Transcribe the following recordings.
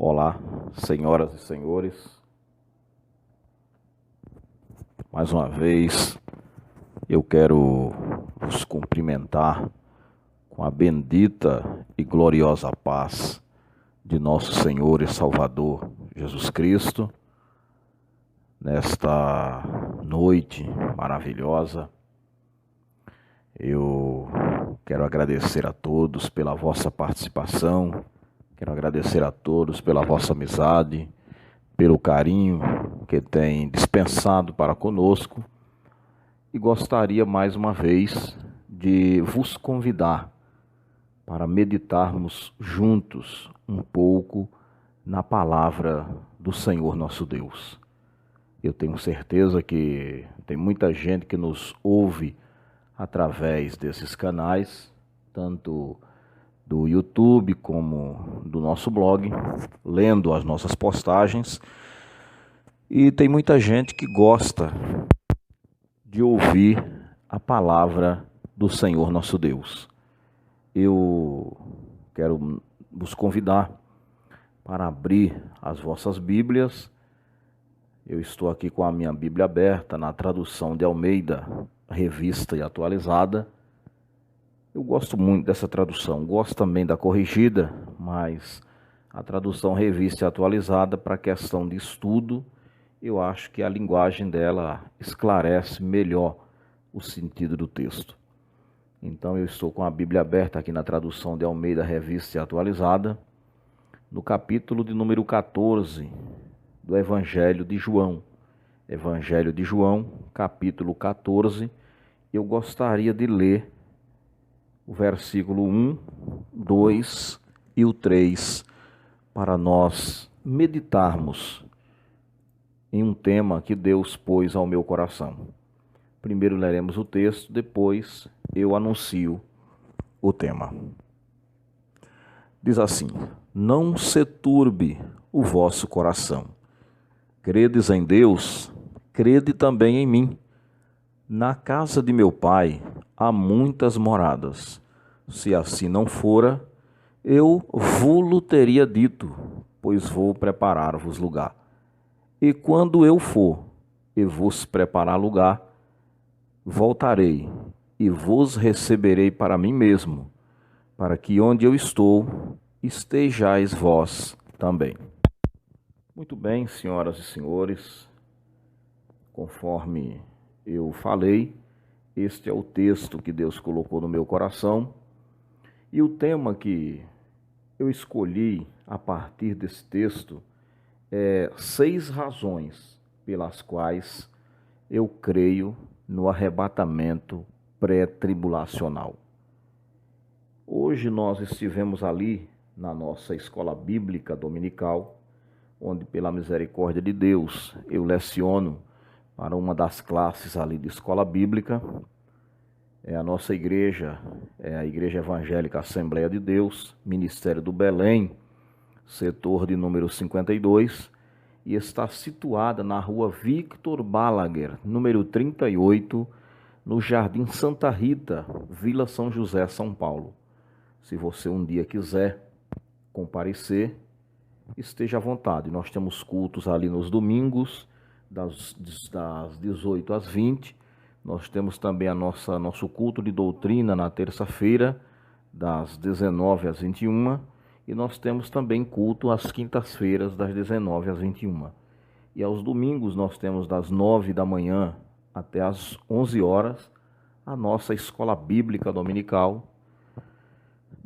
Olá, senhoras e senhores. Mais uma vez, eu quero vos cumprimentar com a bendita e gloriosa paz de nosso Senhor e Salvador Jesus Cristo, nesta noite maravilhosa. Eu quero agradecer a todos pela vossa participação, quero agradecer a todos pela vossa amizade, pelo carinho que tem dispensado para conosco, e gostaria mais uma vez de vos convidar para meditarmos juntos um pouco na palavra do Senhor nosso Deus. Eu tenho certeza que tem muita gente que nos ouve através desses canais, tanto do YouTube como do nosso blog, lendo as nossas postagens, e tem muita gente que gosta de ouvir a palavra do Senhor nosso Deus. Eu quero vos convidar para abrir as vossas Bíblias. Eu estou aqui com a minha Bíblia aberta na tradução de Almeida, revista e atualizada. Eu gosto muito dessa tradução, gosto também da corrigida, mas a tradução revista e atualizada, para questão de estudo, eu acho que a linguagem dela esclarece melhor o sentido do texto. Então eu estou com a Bíblia aberta aqui na tradução de Almeida, revista e atualizada, no capítulo de número 14 do Evangelho de João. Evangelho de João, capítulo 14, eu gostaria de ler o versículo 1, 2 e o 3, para nós meditarmos em um tema que Deus pôs ao meu coração. Primeiro leremos o texto, depois eu anuncio o tema. Diz assim: não se turbe o vosso coração. Credes em Deus, crede também em mim. Na casa de meu Pai há muitas moradas. Se assim não fora, eu vo-lo teria dito, pois vou preparar-vos lugar. E quando eu for e vos preparar lugar, voltarei e vos receberei para mim mesmo, para que onde eu estou, estejais vós também. Muito bem, senhoras e senhores, conforme eu falei, este é o texto que Deus colocou no meu coração, e o tema que eu escolhi a partir desse texto é 6 razões pelas quais eu creio no arrebatamento pré-tribulacional. Hoje nós estivemos ali na nossa escola bíblica dominical, onde pela misericórdia de Deus eu leciono para uma das classes ali de escola bíblica. A nossa igreja é a Igreja Evangélica Assembleia de Deus, Ministério do Belém, setor de número 52, e está situada na rua Victor Balaguer, número 38, no Jardim Santa Rita, Vila São José, São Paulo. Se você um dia quiser comparecer, esteja à vontade. Nós temos cultos ali nos domingos, das 18 às 20. Nós temos também nosso culto de doutrina na terça-feira, das 19 às 21. E nós temos também culto às quintas-feiras, das 19 às 21. E aos domingos nós temos das 9 da manhã até às 11 horas, a nossa escola bíblica dominical,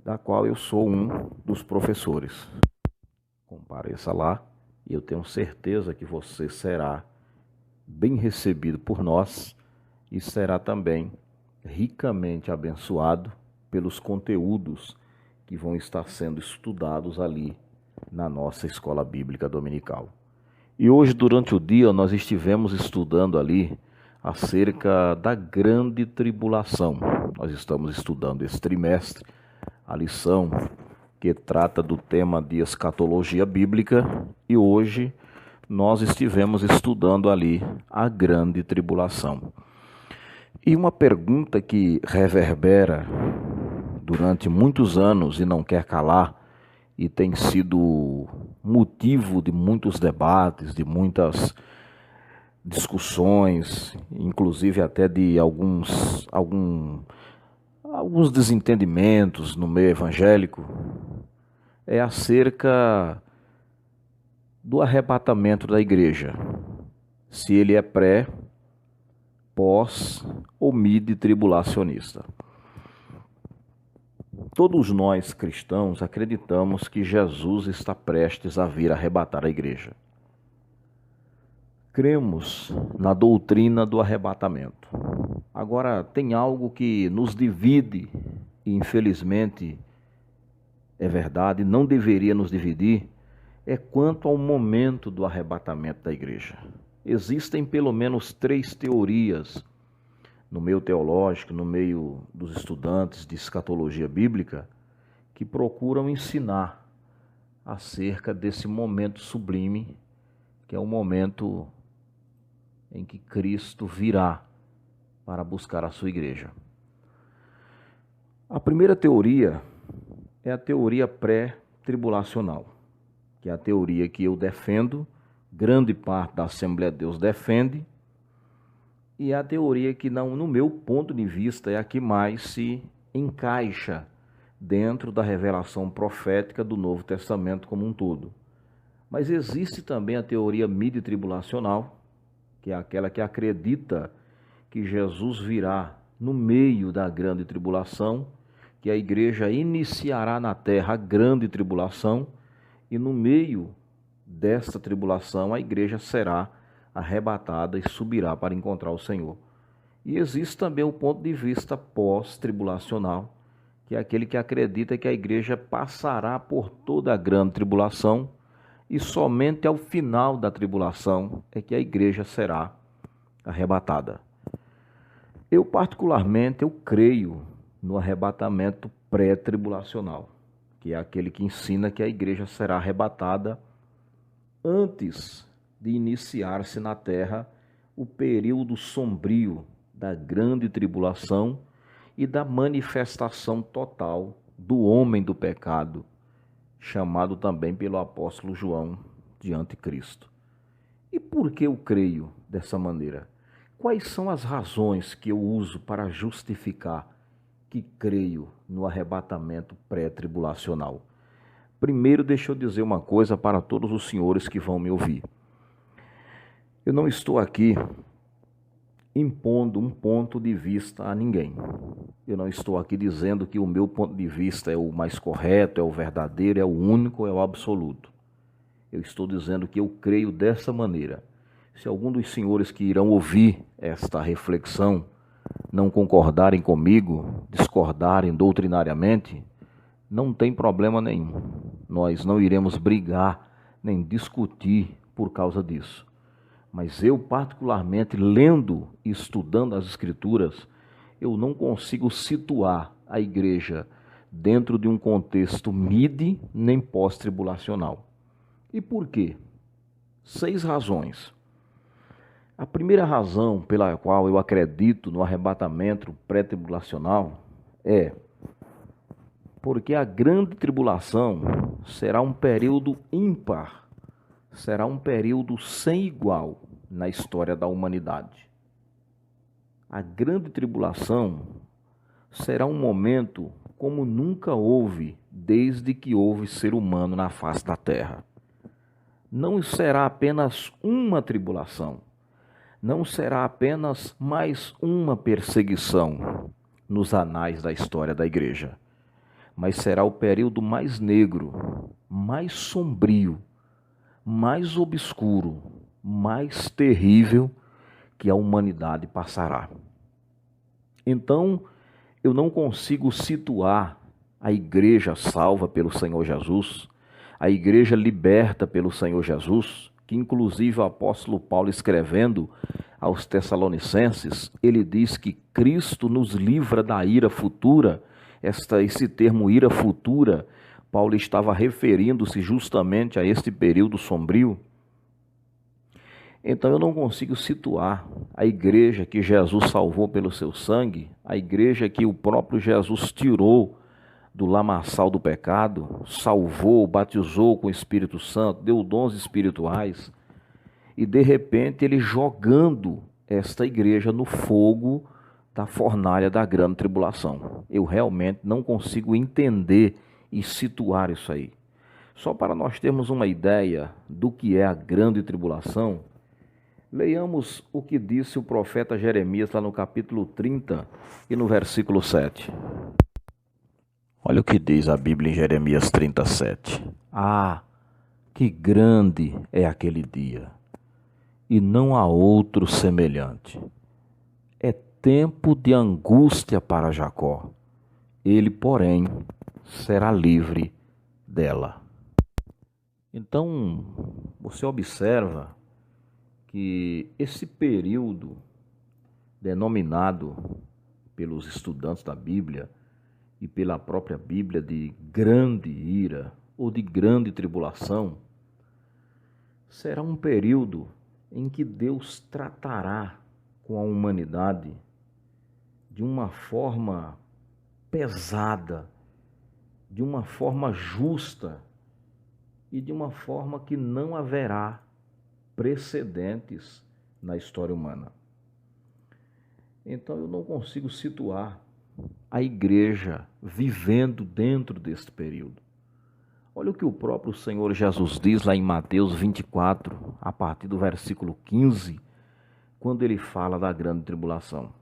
da qual eu sou um dos professores. Compareça lá e eu tenho certeza que você será bem recebido por nós e será também ricamente abençoado pelos conteúdos que vão estar sendo estudados ali na nossa escola bíblica dominical. E hoje, durante o dia, nós estivemos estudando ali acerca da grande tribulação. Nós estamos estudando esse trimestre a lição que trata do tema de escatologia bíblica, e hoje nós estivemos estudando ali a grande tribulação. E uma pergunta que reverbera durante muitos anos e não quer calar, e tem sido motivo de muitos debates, de muitas discussões, inclusive até de alguns desentendimentos no meio evangélico, é acerca do arrebatamento da igreja. Se ele é pré, pós ou mid-tribulacionista. Todos nós cristãos acreditamos que Jesus está prestes a vir arrebatar a igreja. Cremos na doutrina do arrebatamento. Agora, tem algo que nos divide, e infelizmente é verdade, não deveria nos dividir, é quanto ao momento do arrebatamento da igreja. Existem pelo menos 3 teorias no meio teológico, no meio dos estudantes de escatologia bíblica, que procuram ensinar acerca desse momento sublime, que é o momento em que Cristo virá para buscar a sua igreja. A primeira teoria é a teoria pré-tribulacional, que é a teoria que eu defendo, grande parte da Assembleia de Deus defende, e é a teoria que, no meu ponto de vista, é a que mais se encaixa dentro da revelação profética do Novo Testamento como um todo. Mas existe também a teoria mid-tribulacional, que é aquela que acredita que Jesus virá no meio da grande tribulação, que a igreja iniciará na terra a grande tribulação, e no meio desta tribulação a igreja será arrebatada e subirá para encontrar o Senhor. E existe também o ponto de vista pós-tribulacional, que é aquele que acredita que a igreja passará por toda a grande tribulação e somente ao final da tribulação é que a igreja será arrebatada. Eu particularmente, creio no arrebatamento pré-tribulacional, que é aquele que ensina que a igreja será arrebatada antes de iniciar-se na terra o período sombrio da grande tribulação e da manifestação total do homem do pecado, chamado também pelo apóstolo João de anticristo. E por que eu creio dessa maneira? Quais são as razões que eu uso para justificar que creio no arrebatamento pré-tribulacional? Primeiro, deixa eu dizer uma coisa para todos os senhores que vão me ouvir. Eu não estou aqui impondo um ponto de vista a ninguém. Eu não estou aqui dizendo que o meu ponto de vista é o mais correto, é o verdadeiro, é o único, é o absoluto. Eu estou dizendo que eu creio dessa maneira. Se algum dos senhores que irão ouvir esta reflexão não concordarem comigo, discordarem doutrinariamente, não tem problema nenhum. Nós não iremos brigar nem discutir por causa disso. Mas eu, particularmente, lendo e estudando as Escrituras, eu não consigo situar a igreja dentro de um contexto mid nem pós-tribulacional. E por quê? 6 razões. A primeira razão pela qual eu acredito no arrebatamento pré-tribulacional é porque a grande tribulação será um período ímpar, será um período sem igual na história da humanidade. A grande tribulação será um momento como nunca houve desde que houve ser humano na face da terra. Não será apenas uma tribulação, não será apenas mais uma perseguição nos anais da história da igreja, mas será o período mais negro, mais sombrio, mais obscuro, mais terrível que a humanidade passará. Então, eu não consigo situar a igreja salva pelo Senhor Jesus, a igreja liberta pelo Senhor Jesus, que inclusive o apóstolo Paulo, escrevendo aos Tessalonicenses, ele diz que Cristo nos livra da ira futura. Esse termo ira futura, Paulo estava referindo-se justamente a este período sombrio. Então eu não consigo situar a igreja que Jesus salvou pelo seu sangue, a igreja que o próprio Jesus tirou do lamaçal do pecado, salvou, batizou com o Espírito Santo, deu dons espirituais, e de repente ele jogando esta igreja no fogo da fornalha da grande tribulação. Eu realmente não consigo entender e situar isso aí. Só para nós termos uma ideia do que é a grande tribulação, leiamos o que disse o profeta Jeremias lá no capítulo 30 e no versículo 7. Olha o que diz a Bíblia em Jeremias 37. Ah, que grande é aquele dia, e não há outro semelhante. É tempo de angústia para Jacó. Ele, porém, será livre dela. Então, você observa que esse período denominado pelos estudantes da Bíblia e pela própria Bíblia de grande ira ou de grande tribulação, será um período em que Deus tratará com a humanidade de uma forma pesada, de uma forma justa e de uma forma que não haverá precedentes na história humana. Então eu não consigo situar a igreja vivendo dentro deste período. Olha o que o próprio Senhor Jesus diz lá em Mateus 24, a partir do versículo 15, quando ele fala da grande tribulação.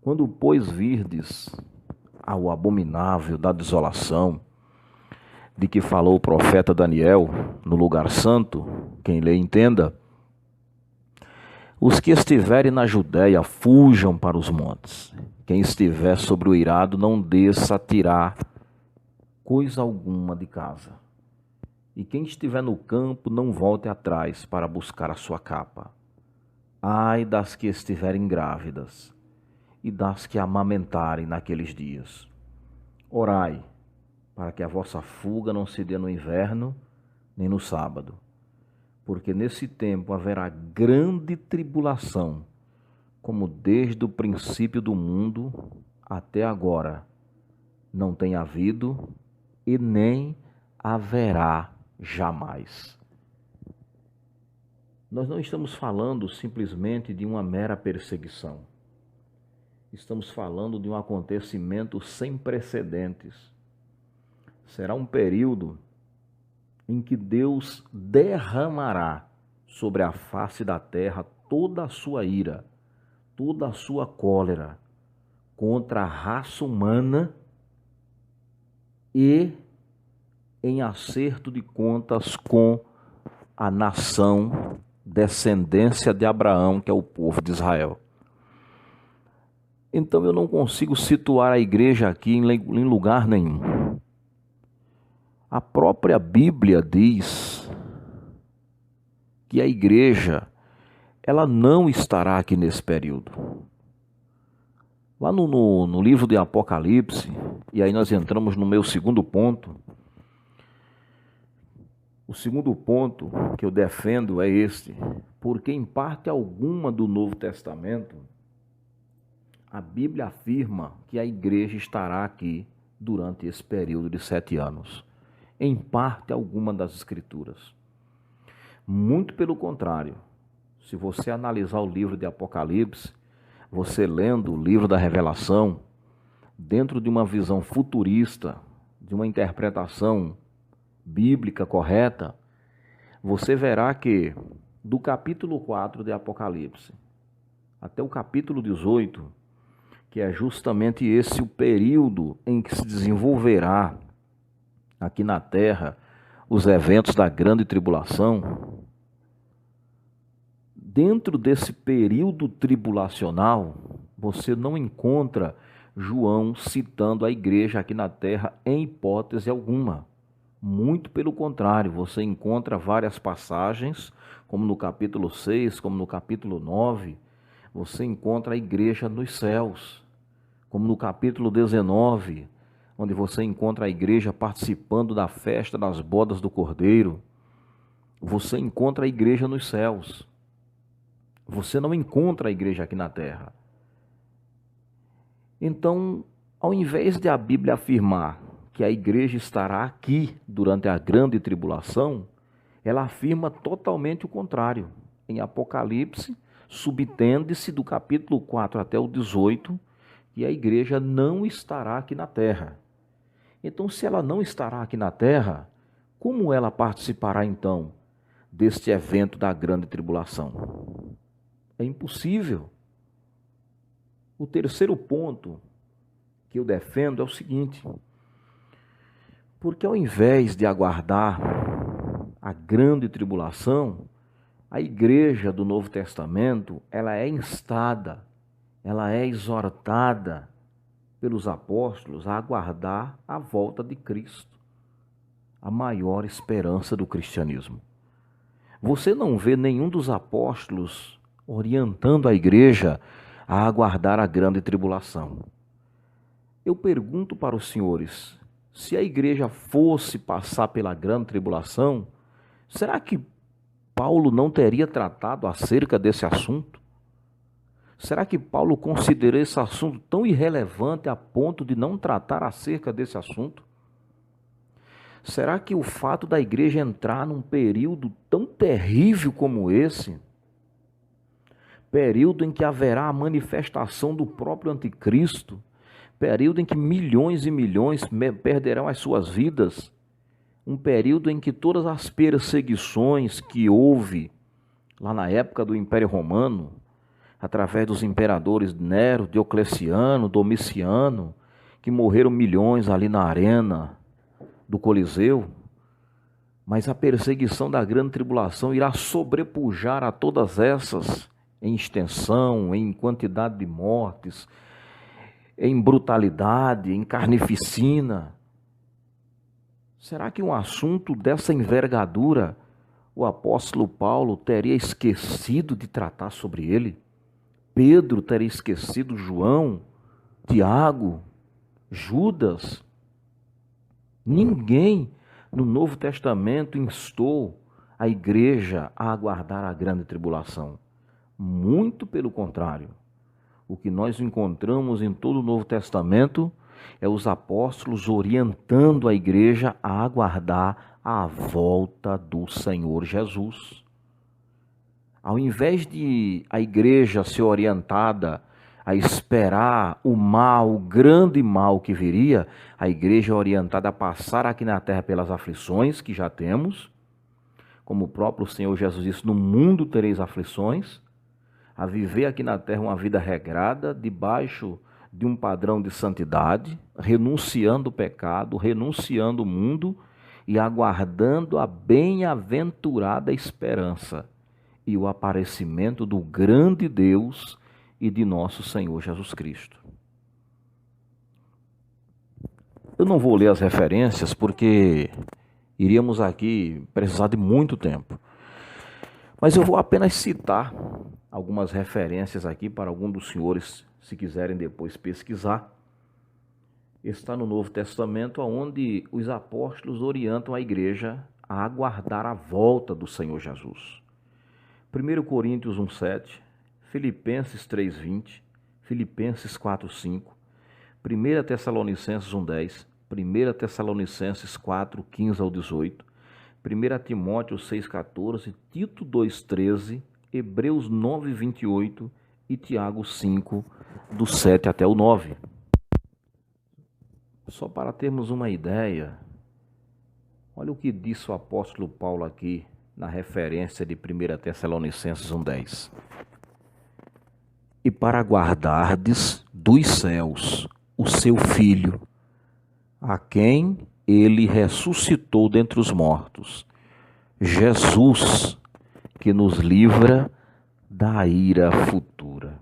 Quando, pois, virdes ao abominável da desolação, de que falou o profeta Daniel no lugar santo, quem lê entenda, os que estiverem na Judéia fujam para os montes. Quem estiver sobre o eirado não desça a tirar coisa alguma de casa. E quem estiver no campo não volte atrás para buscar a sua capa. Ai das que estiverem grávidas e das que amamentarem naqueles dias. Orai, para que a vossa fuga não se dê no inverno, nem no sábado, porque nesse tempo haverá grande tribulação, como desde o princípio do mundo até agora não tem havido e nem haverá jamais. Nós não estamos falando simplesmente de uma mera perseguição. Estamos falando de um acontecimento sem precedentes. Será um período em que Deus derramará sobre a face da terra toda a sua ira, toda a sua cólera contra a raça humana e em acerto de contas com a nação descendência de Abraão, que é o povo de Israel. Então eu não consigo situar a igreja aqui em lugar nenhum. A própria Bíblia diz que a igreja, ela não estará aqui nesse período. Lá no livro de Apocalipse, e aí nós entramos no meu segundo ponto. O segundo ponto que eu defendo é este, porque em parte alguma do Novo Testamento, a Bíblia afirma que a igreja estará aqui durante esse período de 7 anos. Em parte alguma das Escrituras. Muito pelo contrário, se você analisar o livro de Apocalipse, você lendo o livro da Revelação, dentro de uma visão futurista, de uma interpretação bíblica correta, você verá que do capítulo 4 de Apocalipse até o capítulo 18, que é justamente esse o período em que se desenvolverá aqui na terra os eventos da grande tribulação, dentro desse período tribulacional, você não encontra João citando a igreja aqui na terra em hipótese alguma. Muito pelo contrário, você encontra várias passagens, como no capítulo 6, como no capítulo 9, você encontra a igreja nos céus, como no capítulo 19, onde você encontra a igreja participando da festa das bodas do Cordeiro. Você encontra a igreja nos céus. Você não encontra a igreja aqui na terra. Então, Ao invés de a Bíblia afirmar que a igreja estará aqui durante a grande tribulação, ela afirma totalmente o contrário. Em Apocalipse, subtende-se do capítulo 4 até o 18, que a igreja não estará aqui na terra. Então, se ela não estará aqui na terra, como ela participará então deste evento da grande tribulação? É impossível. O terceiro ponto que eu defendo é o seguinte: porque ao invés de aguardar a grande tribulação, a igreja do Novo Testamento, ela é instada, ela é exortada pelos apóstolos a aguardar a volta de Cristo, a maior esperança do cristianismo. Você não vê nenhum dos apóstolos orientando a igreja a aguardar a grande tribulação. Eu pergunto para os senhores, se a igreja fosse passar pela grande tribulação, será que Paulo não teria tratado acerca desse assunto? Será que Paulo considerou esse assunto tão irrelevante a ponto de não tratar acerca desse assunto? Será que o fato da igreja entrar num período tão terrível como esse, período em que haverá a manifestação do próprio anticristo, período em que milhões e milhões perderão as suas vidas, um período em que todas as perseguições que houve lá na época do Império Romano, através dos imperadores Nero, Diocleciano, Domiciano, que morreram milhões ali na arena do Coliseu, mas a perseguição da grande tribulação irá sobrepujar a todas essas em extensão, em quantidade de mortes, em brutalidade, em carnificina. Será que um assunto dessa envergadura o apóstolo Paulo teria esquecido de tratar sobre ele? Pedro teria esquecido João, Tiago, Judas? Ninguém no Novo Testamento instou a igreja a aguardar a grande tribulação. Muito pelo contrário. O que nós encontramos em todo o Novo Testamento é os apóstolos orientando a igreja a aguardar a volta do Senhor Jesus. Ao invés de a igreja ser orientada a esperar o mal, o grande mal que viria, a igreja é orientada a passar aqui na terra pelas aflições que já temos, como o próprio Senhor Jesus disse, no mundo tereis aflições, a viver aqui na terra uma vida regrada, debaixo de um padrão de santidade, renunciando o pecado, renunciando o mundo e aguardando a bem-aventurada esperança e o aparecimento do grande Deus e de nosso Senhor Jesus Cristo. Eu não vou ler as referências porque iríamos aqui precisar de muito tempo. Mas eu vou apenas citar algumas referências aqui para algum dos senhores, se quiserem depois pesquisar. Está no Novo Testamento, onde os apóstolos orientam a igreja a aguardar a volta do Senhor Jesus. 1 Coríntios 1,7, Filipenses 3,20, Filipenses 4,5, 1 Tessalonicenses 1,10, 1 Tessalonicenses 4,15 ao 18, 1 Timóteo 6,14, Tito 2,13, Hebreus 9,28 e Tiago 5, do 7 até o 9. Só para termos uma ideia, olha o que disse o apóstolo Paulo aqui na referência de 1 Tessalonicenses 1,10. E para guardardes dos céus o seu Filho, a quem ele ressuscitou dentre os mortos, Jesus, que nos livra da ira futura.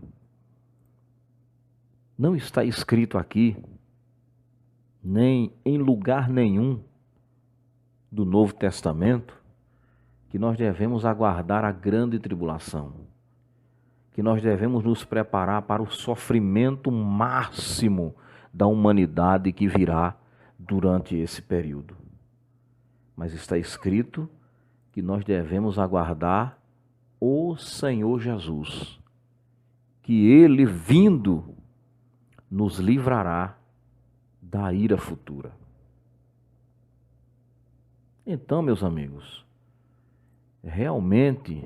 Não está escrito aqui, nem em lugar nenhum do Novo Testamento, que nós devemos aguardar a grande tribulação, que nós devemos nos preparar para o sofrimento máximo da humanidade que virá durante esse período. Mas está escrito que nós devemos aguardar o Senhor Jesus, que Ele vindo nos livrará da ira futura. Então, meus amigos, realmente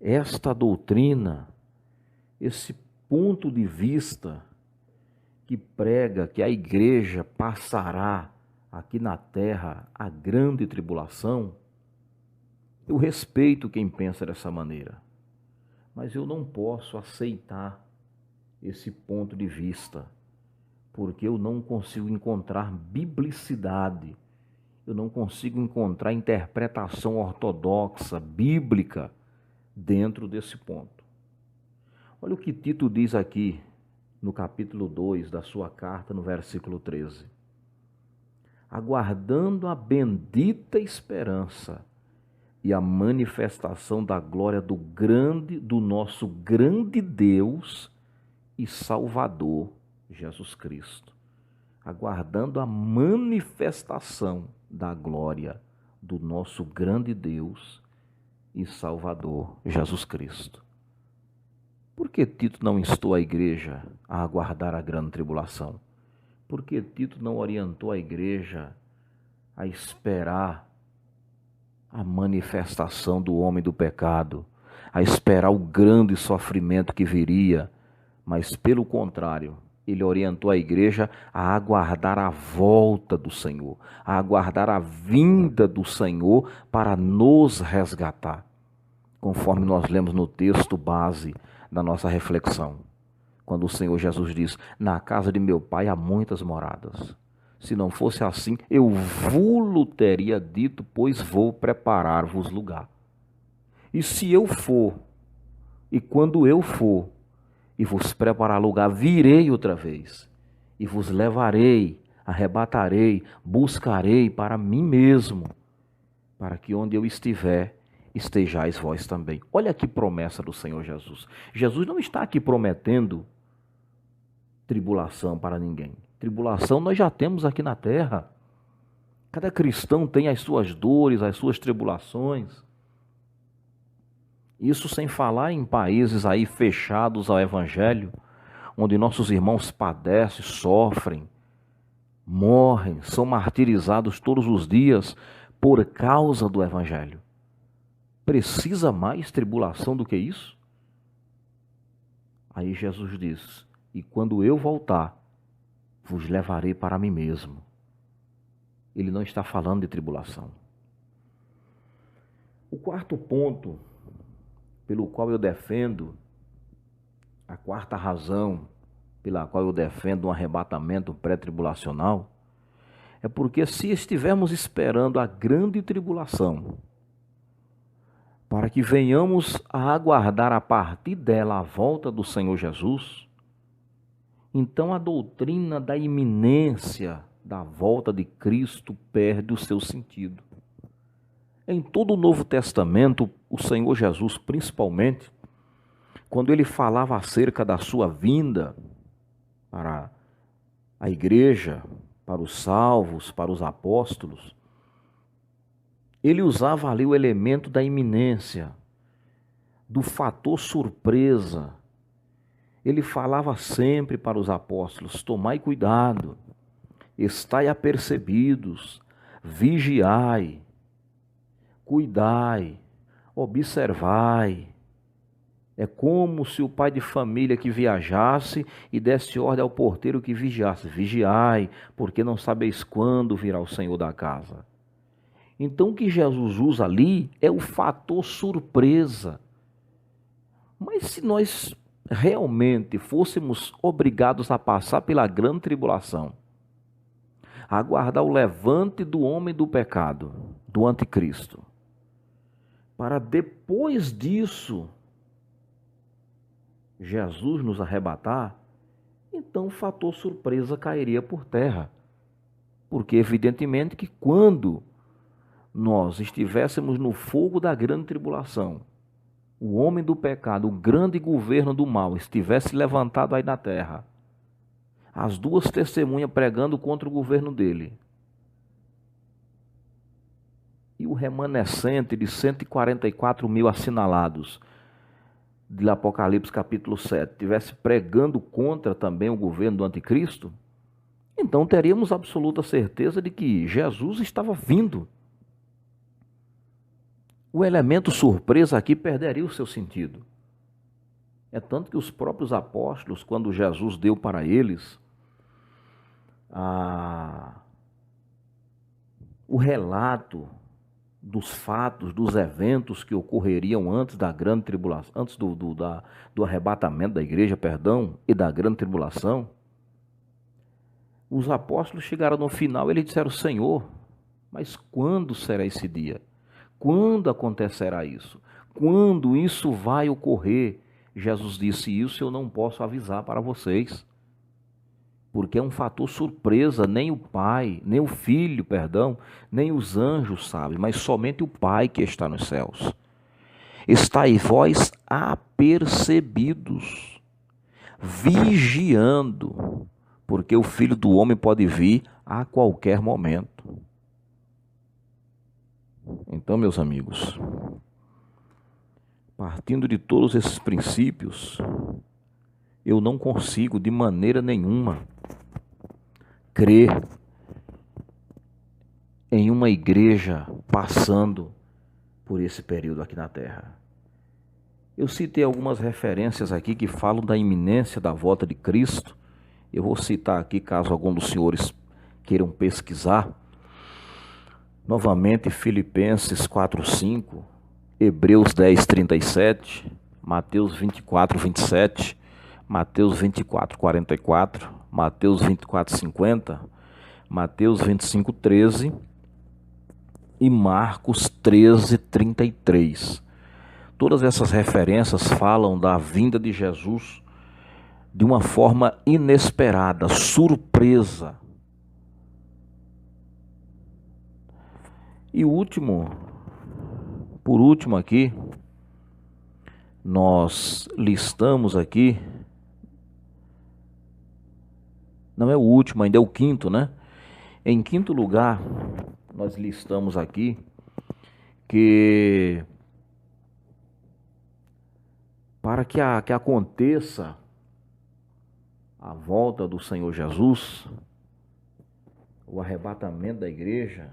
esta doutrina, esse ponto de vista que prega que a igreja passará aqui na terra a grande tribulação, eu respeito quem pensa dessa maneira, mas eu não posso aceitar esse ponto de vista, porque eu não consigo encontrar biblicidade, eu não consigo encontrar interpretação ortodoxa, bíblica, dentro desse ponto. Olha o que Tito diz aqui no capítulo 2 da sua carta, no versículo 13. Aguardando a bendita esperança e a manifestação da glória do nosso grande Deus e Salvador, Jesus Cristo. Aguardando a manifestação da glória do nosso grande Deus e Salvador, Jesus Cristo. Por que Tito não instou a igreja a aguardar a grande tribulação? Por que Tito não orientou a igreja a esperar a manifestação do homem do pecado, a esperar o grande sofrimento que viria, mas pelo contrário, ele orientou a igreja a aguardar a volta do Senhor, a aguardar a vinda do Senhor para nos resgatar, conforme nós lemos no texto base da nossa reflexão, quando o Senhor Jesus diz: na casa de meu pai há muitas moradas. Se não fosse assim, eu vou-lo teria dito, pois vou preparar-vos lugar. E se eu for, e quando eu for, e vos preparar lugar, virei outra vez, e vos levarei, arrebatarei, buscarei para mim mesmo, para que onde eu estiver, estejais vós também. Olha que promessa do Senhor Jesus. Jesus não está aqui prometendo tribulação para ninguém. Tribulação nós já temos aqui na terra. Cada cristão tem as suas dores, as suas tribulações. Isso sem falar em países aí fechados ao Evangelho, onde nossos irmãos padecem, sofrem, morrem, são martirizados todos os dias por causa do Evangelho. Precisa mais tribulação do que isso? Aí Jesus diz: e quando eu voltar, vos levarei para mim mesmo. Ele não está falando de tribulação. O quarto ponto pelo qual eu defendo, a quarta razão pela qual eu defendo um arrebatamento pré-tribulacional, é porque se estivermos esperando a grande tribulação, para que venhamos a aguardar a partir dela a volta do Senhor Jesus, então a doutrina da iminência da volta de Cristo perde o seu sentido. Em todo o Novo Testamento, o Senhor Jesus, principalmente, quando ele falava acerca da sua vinda para a igreja, para os salvos, para os apóstolos, ele usava ali o elemento da iminência, do fator surpresa. Ele falava sempre para os apóstolos: tomai cuidado, estai apercebidos, vigiai, cuidai, observai. É como se o pai de família que viajasse e desse ordem ao porteiro que vigiasse: vigiai, porque não sabeis quando virá o Senhor da casa. Então o que Jesus usa ali é o fator surpresa. Mas se nós realmente fôssemos obrigados a passar pela grande tribulação, a aguardar o levante do homem do pecado, do anticristo, para depois disso Jesus nos arrebatar, então o fator surpresa cairia por terra. Porque evidentemente que quando nós estivéssemos no fogo da grande tribulação, o homem do pecado, o grande governo do mal, estivesse levantado aí na terra, as duas testemunhas pregando contra o governo dele, e o remanescente de 144 mil assinalados de Apocalipse capítulo 7 estivesse pregando contra também o governo do anticristo, então teríamos absoluta certeza de que Jesus estava vindo. O elemento surpresa aqui perderia o seu sentido. É tanto que os próprios apóstolos, quando Jesus deu para eles o relato dos fatos, dos eventos que ocorreriam antes da grande tribulação, antes do arrebatamento da igreja, e da grande tribulação, os apóstolos chegaram no final e eles disseram: Senhor, mas quando será esse dia? Quando acontecerá isso? Quando isso vai ocorrer? Jesus disse: isso eu não posso avisar para vocês, porque é um fator surpresa, nem o Pai, nem o Filho, nem os anjos sabem, mas somente o Pai que está nos céus. Estai vós apercebidos, vigiando, porque o Filho do Homem pode vir a qualquer momento. Então, meus amigos, partindo de todos esses princípios, eu não consigo de maneira nenhuma crer em uma igreja passando por esse período aqui na Terra. Eu citei algumas referências aqui que falam da iminência da volta de Cristo. Eu vou citar aqui, caso algum dos senhores queiram pesquisar. Novamente, Filipenses 4:5, Hebreus 10:37, Mateus 24:27, Mateus 24:44, Mateus 24:50, Mateus 25:13 e Marcos 13:33. Todas essas referências falam da vinda de Jesus de uma forma inesperada, surpresa. E por último aqui, nós listamos aqui, não é o último, ainda é o quinto, né? Em quinto lugar, nós listamos aqui que para que aconteça a volta do Senhor Jesus, o arrebatamento da igreja,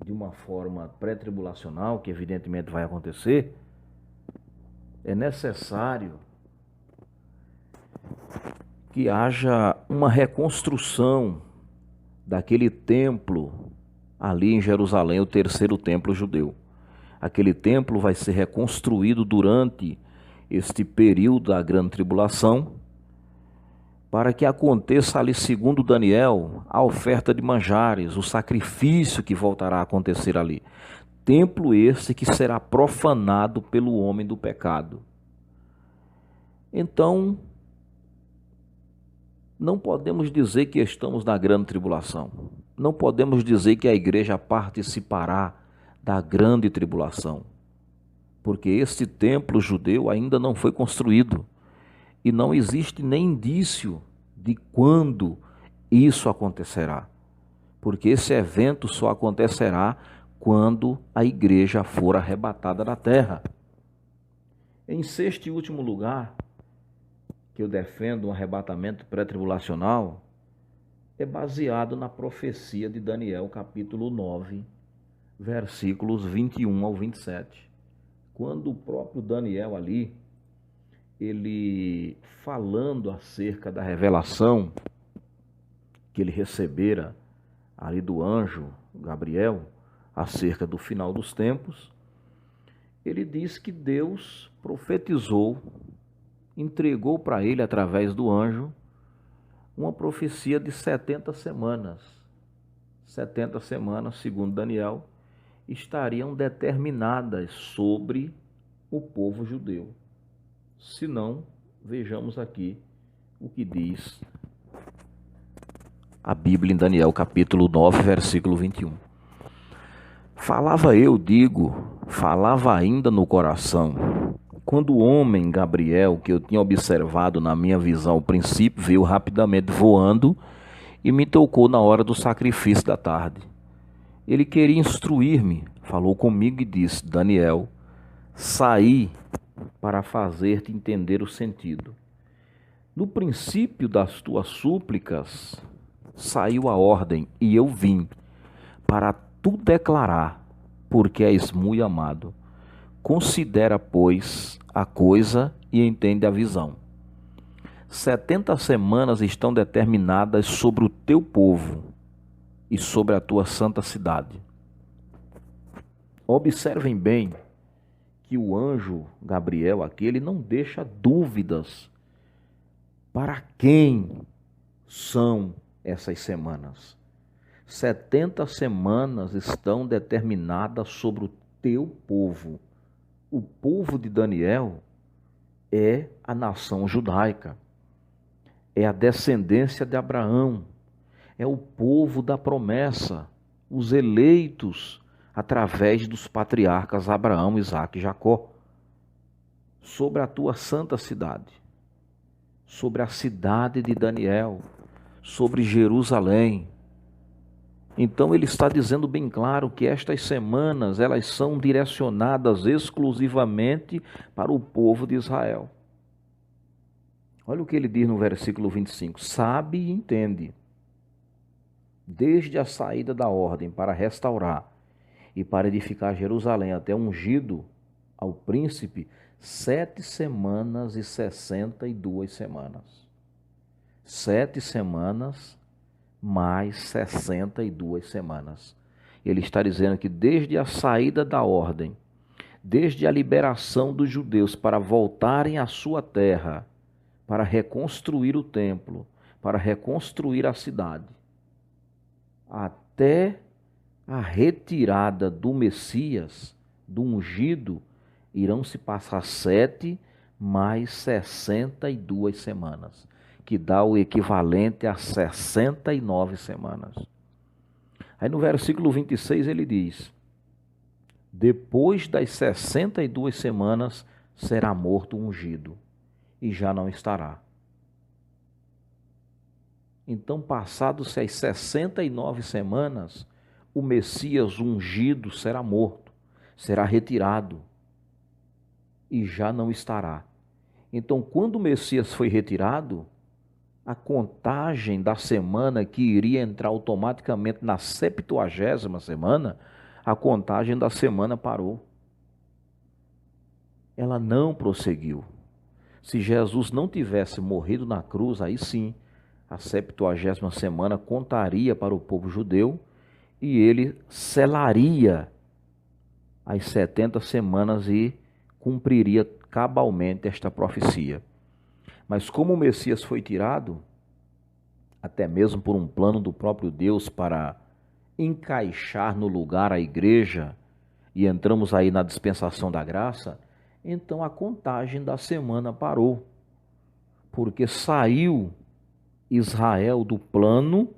de uma forma pré-tribulacional, que evidentemente vai acontecer, é necessário que haja uma reconstrução daquele templo ali em Jerusalém, o terceiro templo judeu. Aquele templo vai ser reconstruído durante este período da grande tribulação, para que aconteça ali, segundo Daniel, a oferta de manjares, o sacrifício que voltará a acontecer ali. Templo esse que será profanado pelo homem do pecado. Então, não podemos dizer que estamos na grande tribulação. Não podemos dizer que a igreja participará da grande tribulação, porque este templo judeu ainda não foi construído. E não existe nem indício de quando isso acontecerá, porque esse evento só acontecerá quando a igreja for arrebatada da terra. Em sexto e último lugar, que eu defendo um arrebatamento pré-tribulacional, é baseado na profecia de Daniel, capítulo 9, versículos 21 ao 27. Quando o próprio Daniel ali, ele falando acerca da revelação que ele recebera ali do anjo Gabriel, acerca do final dos tempos, ele diz que Deus profetizou, entregou para ele através do anjo uma profecia de 70 semanas. 70 semanas, segundo Daniel, estariam determinadas sobre o povo judeu. Se não, vejamos aqui o que diz a Bíblia em Daniel, capítulo 9, versículo 21. Falava ainda no coração, quando o homem Gabriel, que eu tinha observado na minha visão ao princípio, veio rapidamente voando e me tocou na hora do sacrifício da tarde. Ele queria instruir-me, falou comigo e disse: Daniel, saí para fazer-te entender o sentido. No princípio das tuas súplicas saiu a ordem, e eu vim para tu declarar, porque és muito amado. Considera, pois, a coisa e entende a visão. 70 semanas estão determinadas sobre o teu povo e sobre a tua santa cidade. Observem bem que o anjo Gabriel aqui, ele não deixa dúvidas para quem são essas semanas. 70 semanas estão determinadas sobre o teu povo. O povo de Daniel é a nação judaica, é a descendência de Abraão, é o povo da promessa, os eleitos através dos patriarcas Abraão, Isaque e Jacó. Sobre a tua santa cidade, sobre a cidade de Daniel, sobre Jerusalém. Então ele está dizendo bem claro que estas semanas, elas são direcionadas exclusivamente para o povo de Israel. Olha o que ele diz no versículo 25: sabe e entende, desde a saída da ordem para restaurar e para edificar Jerusalém até ungido ao príncipe, 7 semanas e 62 semanas. 7 semanas mais 62 semanas. Ele está dizendo que desde a saída da ordem, desde a liberação dos judeus para voltarem à sua terra, para reconstruir o templo, para reconstruir a cidade, até a retirada do Messias, do ungido, irão se passar 7 mais 62 semanas, que dá o equivalente a 69 semanas. Aí no versículo 26 ele diz: depois das 62 semanas será morto o ungido, e já não estará. Então, passados as 69 semanas, o Messias ungido será morto, será retirado, e já não estará. Então, quando o Messias foi retirado, a contagem da semana que iria entrar automaticamente na 70ª semana, a contagem da semana parou. Ela não prosseguiu. Se Jesus não tivesse morrido na cruz, aí sim, a 70ª semana contaria para o povo judeu e ele selaria as 70 semanas e cumpriria cabalmente esta profecia. Mas como o Messias foi tirado, até mesmo por um plano do próprio Deus para encaixar no lugar a igreja, e entramos aí na dispensação da graça, então a contagem da semana parou, porque saiu Israel do plano,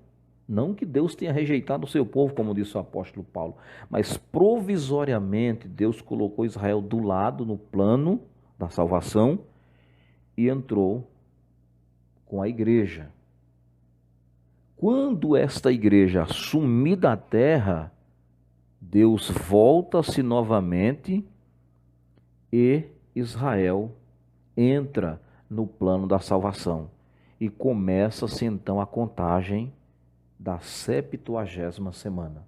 não que Deus tenha rejeitado o seu povo, como disse o apóstolo Paulo, mas provisoriamente Deus colocou Israel do lado no plano da salvação e entrou com a igreja. Quando esta igreja sumir da terra, Deus volta-se novamente e Israel entra no plano da salvação. E começa-se então a contagem da 70ª semana.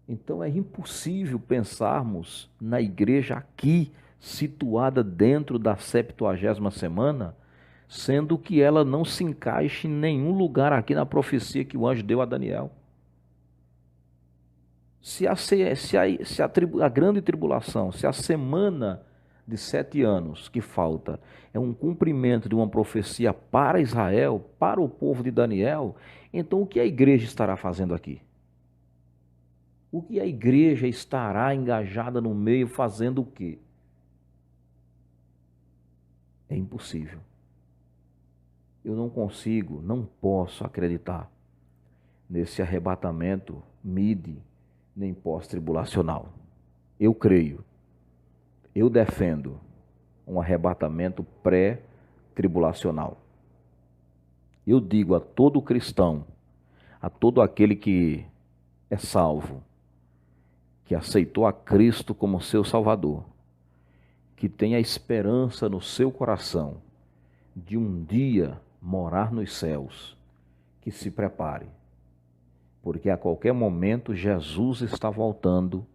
Então é impossível pensarmos na igreja aqui, situada dentro da 70ª semana, sendo que ela não se encaixe em nenhum lugar aqui na profecia que o anjo deu a Daniel. Se a grande tribulação, se a semana de 7 anos que falta é um cumprimento de uma profecia para Israel, para o povo de Daniel, então o que a igreja estará fazendo aqui? O que a igreja estará engajada no meio fazendo o quê? É impossível. Eu não consigo, não posso acreditar nesse arrebatamento mid nem pós-tribulacional. Eu creio, eu defendo um arrebatamento pré-tribulacional. Eu digo a todo cristão, a todo aquele que é salvo, que aceitou a Cristo como seu Salvador, que tem a esperança no seu coração de um dia morar nos céus, que se prepare, porque a qualquer momento Jesus está voltando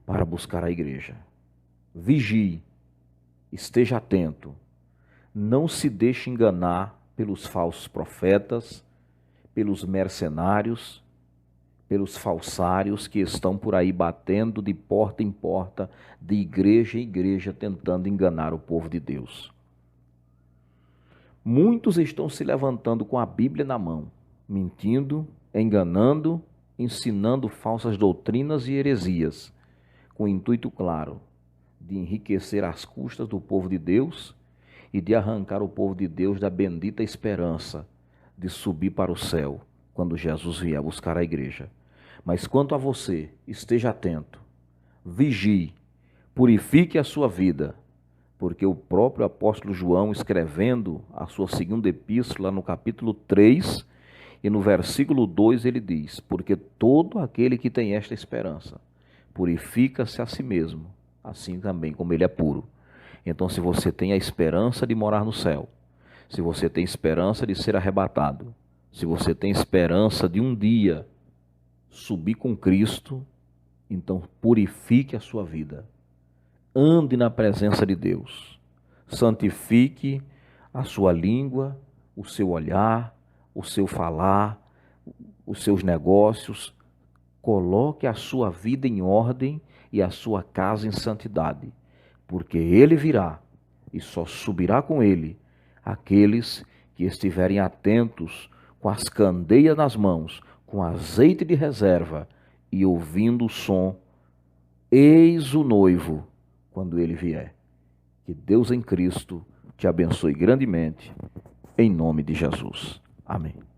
para buscar a igreja. Vigie, esteja atento, não se deixe enganar pelos falsos profetas, pelos mercenários, pelos falsários que estão por aí batendo de porta em porta, de igreja em igreja, tentando enganar o povo de Deus. Muitos estão se levantando com a Bíblia na mão, mentindo, enganando, ensinando falsas doutrinas e heresias, com o intuito claro de enriquecer às custas do povo de Deus e de arrancar o povo de Deus da bendita esperança de subir para o céu quando Jesus vier buscar a igreja. Mas quanto a você, esteja atento, vigie, purifique a sua vida, porque o próprio apóstolo João, escrevendo a sua segunda epístola, no capítulo 3 e no versículo 2, ele diz: porque todo aquele que tem esta esperança purifica-se a si mesmo, assim também como ele é puro. Então, se você tem a esperança de morar no céu, se você tem esperança de ser arrebatado, se você tem esperança de um dia subir com Cristo, então purifique a sua vida. Ande na presença de Deus. Santifique a sua língua, o seu olhar, o seu falar, os seus negócios. Coloque a sua vida em ordem e a sua casa em santidade, porque ele virá e só subirá com ele aqueles que estiverem atentos, com as candeias nas mãos, com azeite de reserva e ouvindo o som: eis o noivo, quando ele vier. Que Deus em Cristo te abençoe grandemente, em nome de Jesus. Amém.